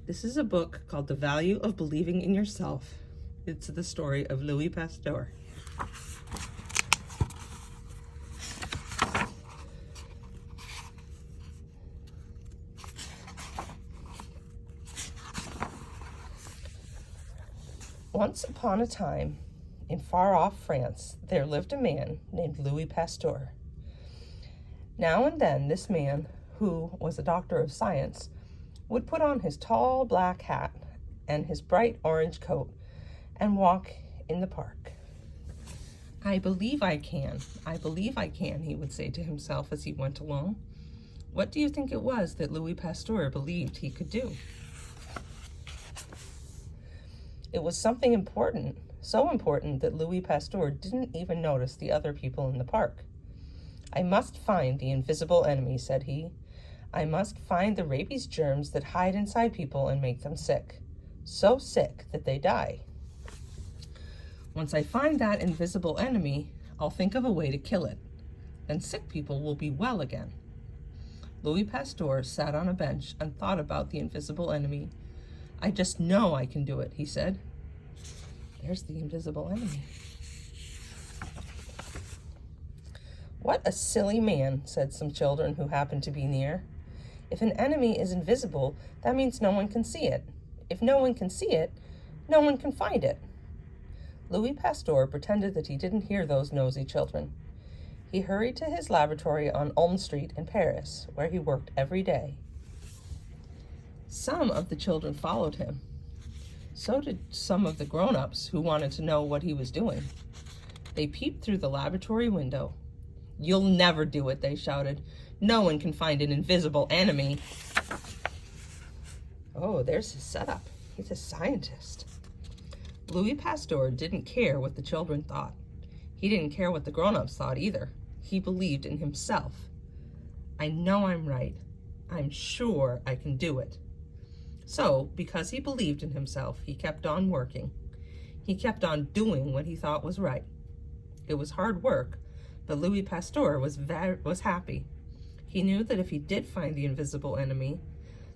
This is a book called The Value of Believing in Yourself. It's the story of Louis Pasteur. Once upon a time, in far-off France, there lived a man named Louis Pasteur. Now and then, this man, who was a doctor of science, would put on his tall black hat and his bright orange coat and walk in the park. "I believe I can, he would say to himself as he went along. What do you think it was that Louis Pasteur believed he could do? It was something important, so important that Louis Pasteur didn't even notice the other people in the park. "I must find the invisible enemy," said he. "I must find the rabies germs that hide inside people and make them sick. So sick that they die. Once I find that invisible enemy, I'll think of a way to kill it. Then sick people will be well again." Louis Pasteur sat on a bench and thought about the invisible enemy. "I just know I can do it," he said. There's the invisible enemy. "What a silly man," said some children who happened to be near. "If an enemy is invisible, that means no one can see it. If no one can see it, no one can find it." Louis Pasteur pretended that he didn't hear those nosy children. He hurried to his laboratory on Ulm Street in Paris, where he worked every day. Some of the children followed him. So did some of the grown-ups who wanted to know what he was doing. They peeped through the laboratory window. "You'll never do it," they shouted. "No one can find an invisible enemy." Oh, there's his setup. He's a scientist. Louis Pasteur didn't care what the children thought. He didn't care what the grown-ups thought either. He believed in himself. "I know I'm right. I'm sure I can do it." So, because he believed in himself, he kept on working. He kept on doing what he thought was right. It was hard work, but Louis Pasteur was happy. He knew that if he did find the invisible enemy,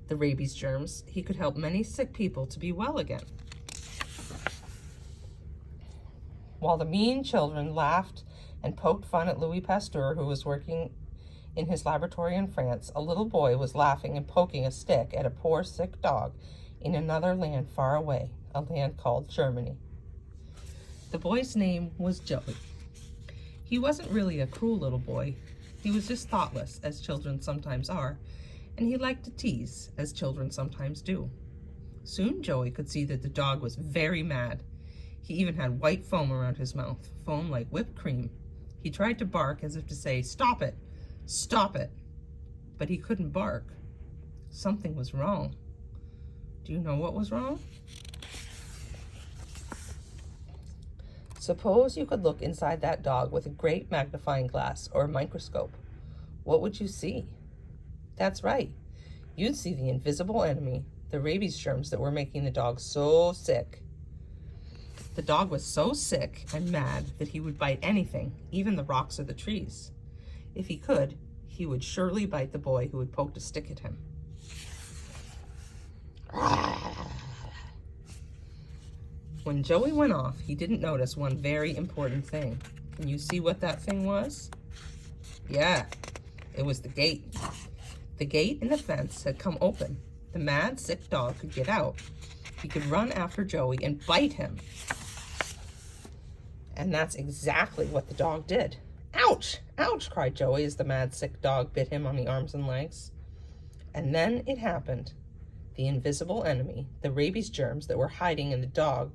the rabies germs, he could help many sick people to be well again. While the mean children laughed and poked fun at Louis Pasteur, who was working in his laboratory in France, a little boy was laughing and poking a stick at a poor sick dog in another land far away, a land called Germany. The boy's name was Joey. He wasn't really a cruel little boy. He was just thoughtless, as children sometimes are, and he liked to tease, as children sometimes do. Soon Joey could see that the dog was very mad. He even had white foam around his mouth, foam like whipped cream. He tried to bark as if to say, "Stop it! Stop it!" But he couldn't bark. Something was wrong. Do you know what was wrong? Suppose you could look inside that dog with a great magnifying glass or a microscope. What would you see? That's right. You'd see the invisible enemy, the rabies germs that were making the dog so sick. The dog was so sick and mad that he would bite anything, even the rocks or the trees. If he could, he would surely bite the boy who had poked a stick at him. When Joey went off, he didn't notice one very important thing. Can you see what that thing was? Yeah, it was the gate. The gate in the fence had come open. The mad, sick dog could get out. He could run after Joey and bite him. And that's exactly what the dog did. "Ouch! Ouch!" cried Joey as the mad, sick dog bit him on the arms and legs. And then it happened. The invisible enemy, the rabies germs that were hiding in the dog,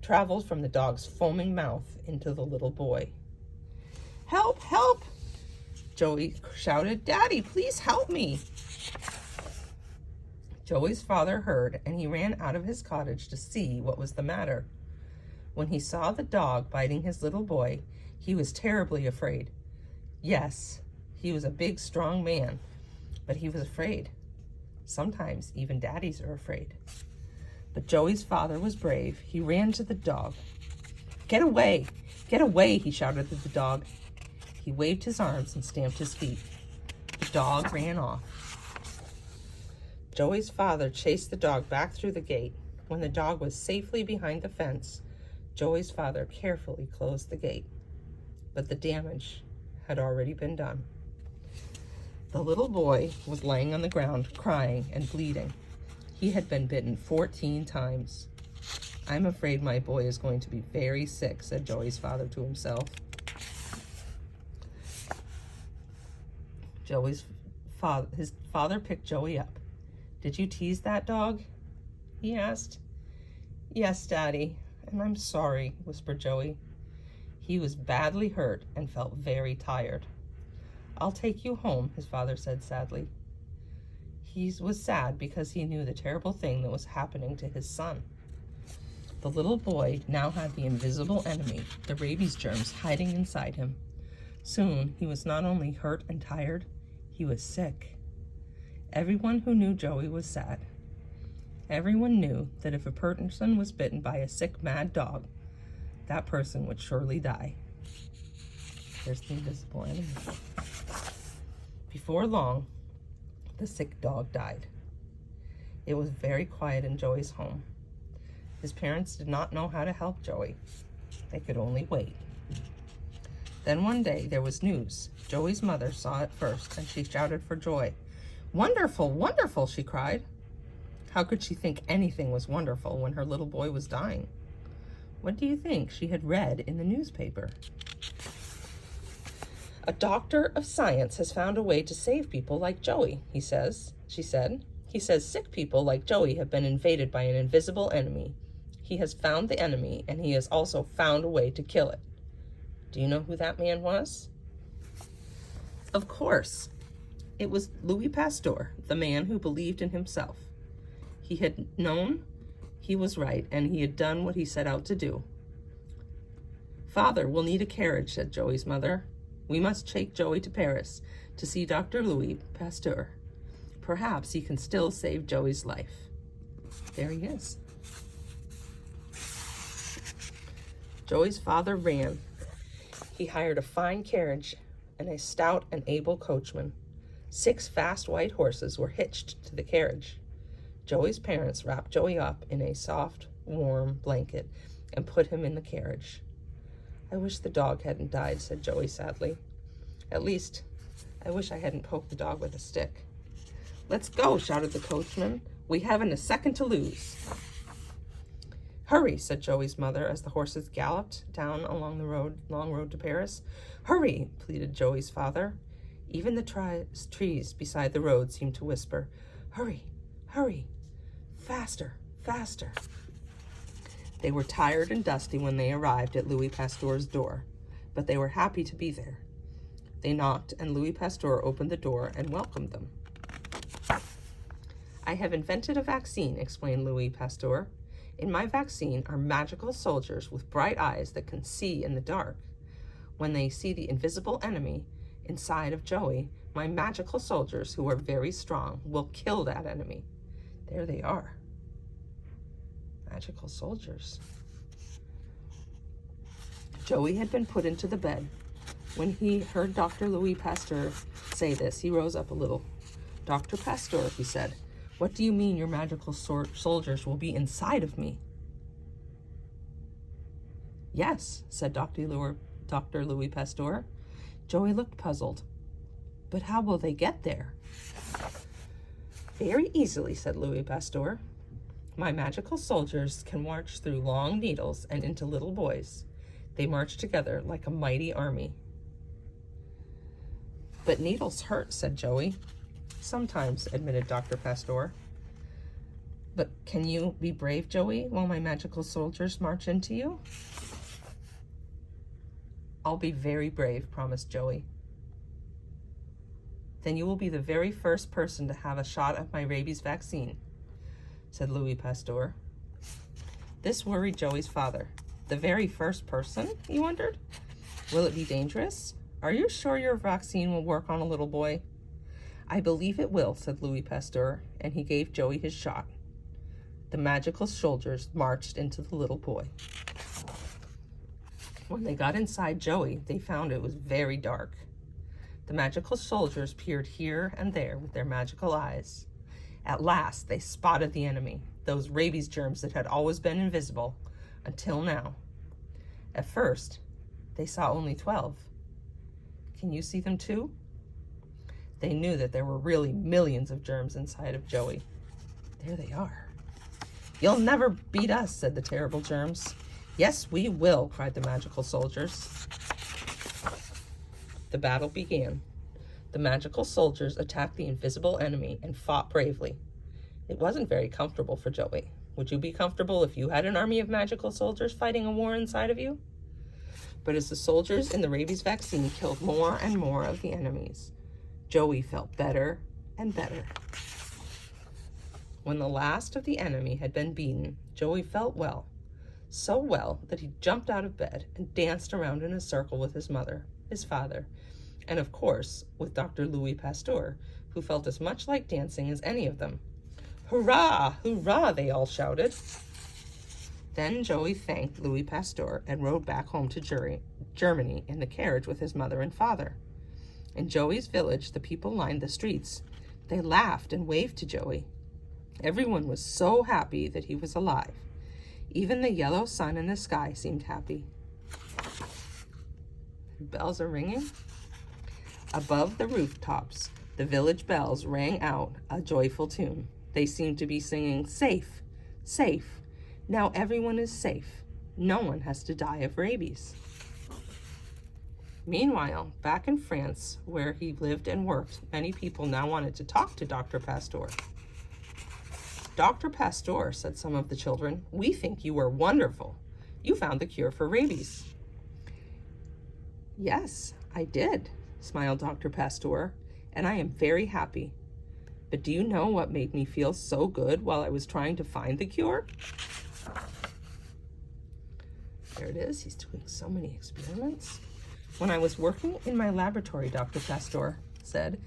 traveled from the dog's foaming mouth into the little boy. "Help! Help!" Joey shouted. "Daddy, please help me!" Joey's father heard, and he ran out of his cottage to see what was the matter. When he saw the dog biting his little boy, he was terribly afraid. Yes, he was a big, strong man, but he was afraid. Sometimes even daddies are afraid. But Joey's father was brave. He ran to the dog. "Get away! Get away!" he shouted at the dog. He waved his arms and stamped his feet. The dog ran off. Joey's father chased the dog back through the gate. When the dog was safely behind the fence, Joey's father carefully closed the gate. But the damage had already been done. The little boy was laying on the ground, crying and bleeding. He had been bitten 14 times. "I'm afraid my boy is going to be very sick," said Joey's father to himself. His father picked Joey up. "Did you tease that dog?" he asked. "Yes, Daddy, and I'm sorry," whispered Joey. He was badly hurt and felt very tired. "I'll take you home," his father said sadly. He was sad because he knew the terrible thing that was happening to his son. The little boy now had the invisible enemy, the rabies germs, hiding inside him. Soon he was not only hurt and tired, he was sick. Everyone who knew Joey was sad. Everyone knew that if a person was bitten by a sick, mad dog, that person would surely die. There's the invisible enemy. Before long, the sick dog died. It was very quiet in Joey's home. His parents did not know how to help Joey. They could only wait. Then one day there was news. Joey's mother saw it first and she shouted for joy. "Wonderful, wonderful," she cried. How could she think anything was wonderful when her little boy was dying? What do you think she had read in the newspaper? "A doctor of science has found a way to save people like Joey," she said. "He says sick people like Joey have been invaded by an invisible enemy. He has found the enemy, and he has also found a way to kill it." Do you know who that man was? Of course. It was Louis Pasteur, the man who believed in himself. He had known he was right, and he had done what he set out to do. "Father, we'll need a carriage," said Joey's mother. "We must take Joey to Paris to see Dr. Louis Pasteur. Perhaps he can still save Joey's life." There he is. Joey's father ran. He hired a fine carriage and a stout and able coachman. 6 fast white horses were hitched to the carriage. Joey's parents wrapped Joey up in a soft, warm blanket and put him in the carriage. "I wish the dog hadn't died," said Joey sadly. "At least, I wish I hadn't poked the dog with a stick." "Let's go," shouted the coachman. "We haven't a second to lose." "Hurry," said Joey's mother as the horses galloped down along the long road to Paris. "Hurry," pleaded Joey's father. Even the trees beside the road seemed to whisper, "Hurry, hurry, faster, faster." They were tired and dusty when they arrived at Louis Pasteur's door, but they were happy to be there. They knocked, and Louis Pasteur opened the door and welcomed them. "I have invented a vaccine," explained Louis Pasteur. "In my vaccine are magical soldiers with bright eyes that can see in the dark. When they see the invisible enemy inside of Joey, my magical soldiers, who are very strong, will kill that enemy." There they are. Magical soldiers. Joey had been put into the bed. When he heard Dr. Louis Pasteur say this, he rose up a little. "Dr. Pasteur," he said, "what do you mean your magical soldiers will be inside of me?" "Yes," said Dr. Louis Pasteur. Joey looked puzzled. "But how will they get there?" "Very easily," said Louis Pasteur. "My magical soldiers can march through long needles and into little boys. They march together like a mighty army." "But needles hurt," said Joey. "Sometimes," admitted Dr. Pasteur. "But can you be brave, Joey, while my magical soldiers march into you?" "I'll be very brave," promised Joey. "Then you will be the very first person to have a shot of my rabies vaccine," said Louis Pasteur. This worried Joey's father. "The very first person?" he wondered. "Will it be dangerous? Are you sure your vaccine will work on a little boy?" "I believe it will," said Louis Pasteur, and he gave Joey his shot. The magical soldiers marched into the little boy. When they got inside Joey, they found it was very dark. The magical soldiers peered here and there with their magical eyes. At last, they spotted the enemy, those rabies germs that had always been invisible until now. At first, they saw only 12. Can you see them too? They knew that there were really millions of germs inside of Joey. There they are. "You'll never beat us," said the terrible germs. "Yes, we will," cried the magical soldiers. The battle began. The magical soldiers attacked the invisible enemy and fought bravely. It wasn't very comfortable for Joey. Would you be comfortable if you had an army of magical soldiers fighting a war inside of you? But as the soldiers in the rabies vaccine killed more and more of the enemies, Joey felt better and better. When the last of the enemy had been beaten, Joey felt well, so well that he jumped out of bed and danced around in a circle with his mother, his father, and of course with Dr. Louis Pasteur, who felt as much like dancing as any of them. "Hurrah! Hurrah!" they all shouted. Then Joey thanked Louis Pasteur and rode back home to Germany in the carriage with his mother and father. In Joey's village, the people lined the streets. They laughed and waved to Joey. Everyone was so happy that he was alive. Even the yellow sun in the sky seemed happy. Bells are ringing. Above the rooftops, the village bells rang out a joyful tune. They seemed to be singing, "Safe, safe. Now everyone is safe. No one has to die of rabies." Meanwhile, back in France, where he lived and worked, many people now wanted to talk to Dr. Pasteur. "Dr. Pasteur," said some of the children, "we think you are wonderful. You found the cure for rabies." "Yes, I did," smiled Dr. Pasteur, "and I am very happy. But do you know what made me feel so good while I was trying to find the cure?" There it is. He's doing so many experiments. "When I was working in my laboratory," Dr. Pasteur said,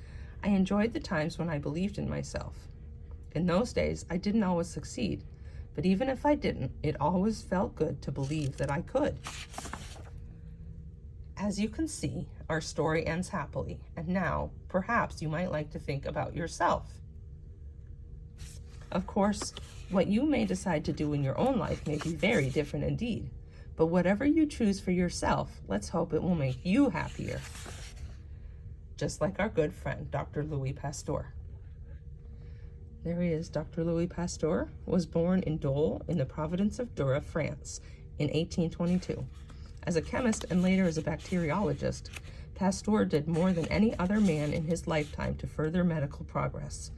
"I enjoyed the times when I believed in myself. In those days, I didn't always succeed, but even if I didn't, it always felt good to believe that I could." As you can see, our story ends happily, and now perhaps you might like to think about yourself. Of course, what you may decide to do in your own life may be very different indeed, but whatever you choose for yourself, let's hope it will make you happier. Just like our good friend, Dr. Louis Pasteur. There he is. Dr. Louis Pasteur was born in Dole in the province of Jura, France, in 1822. As a chemist and later as a bacteriologist, Pasteur did more than any other man in his lifetime to further medical progress.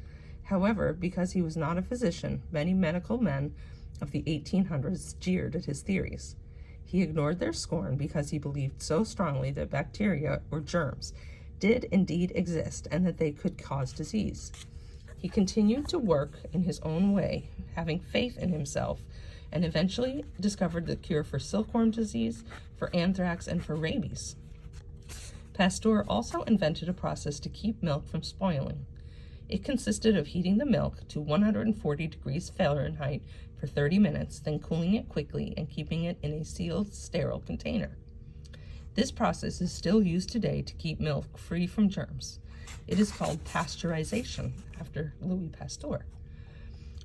However, because he was not a physician, many medical men of the 1800s jeered at his theories. He ignored their scorn because he believed so strongly that bacteria, or germs, did indeed exist and that they could cause disease. He continued to work in his own way, having faith in himself, and eventually discovered the cure for silkworm disease, for anthrax, and for rabies. Pasteur also invented a process to keep milk from spoiling. It consisted of heating the milk to 140 degrees Fahrenheit for 30 minutes, then cooling it quickly and keeping it in a sealed, sterile container. This process is still used today to keep milk free from germs. It is called pasteurization, after Louis Pasteur.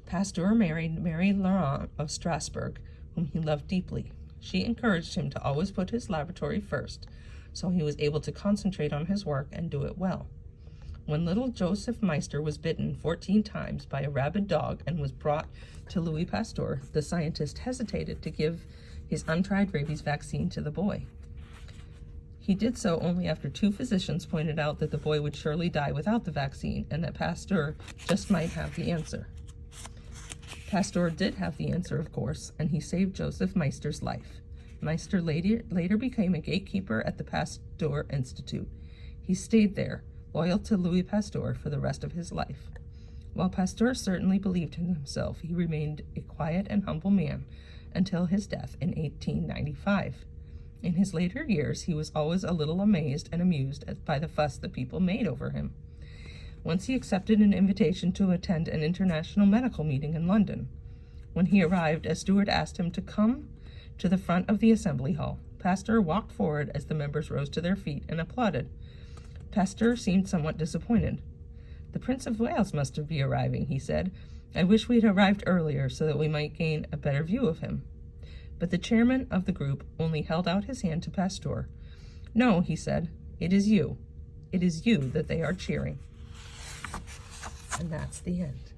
Pasteur married Mary Laurent of Strasbourg, whom he loved deeply. She encouraged him to always put his laboratory first, so he was able to concentrate on his work and do it well. When little Joseph Meister was bitten 14 times by a rabid dog and was brought to Louis Pasteur, the scientist hesitated to give his untried rabies vaccine to the boy. He did so only after 2 physicians pointed out that the boy would surely die without the vaccine and that Pasteur just might have the answer. Pasteur did have the answer, of course, and he saved Joseph Meister's life. Meister later became a gatekeeper at the Pasteur Institute. He stayed there, loyal to Louis Pasteur for the rest of his life. While Pasteur certainly believed in himself, he remained a quiet and humble man until his death in 1895. In his later years, he was always a little amazed and amused by the fuss that people made over him. Once he accepted an invitation to attend an international medical meeting in London. When he arrived, a steward asked him to come to the front of the assembly hall. Pasteur walked forward as the members rose to their feet and applauded. Pasteur seemed somewhat disappointed. "The Prince of Wales must be arriving," he said. "I wish we'd arrived earlier so that we might gain a better view of him." But the chairman of the group only held out his hand to Pasteur. "No," he said, "it is you. It is you that they are cheering." And that's the end.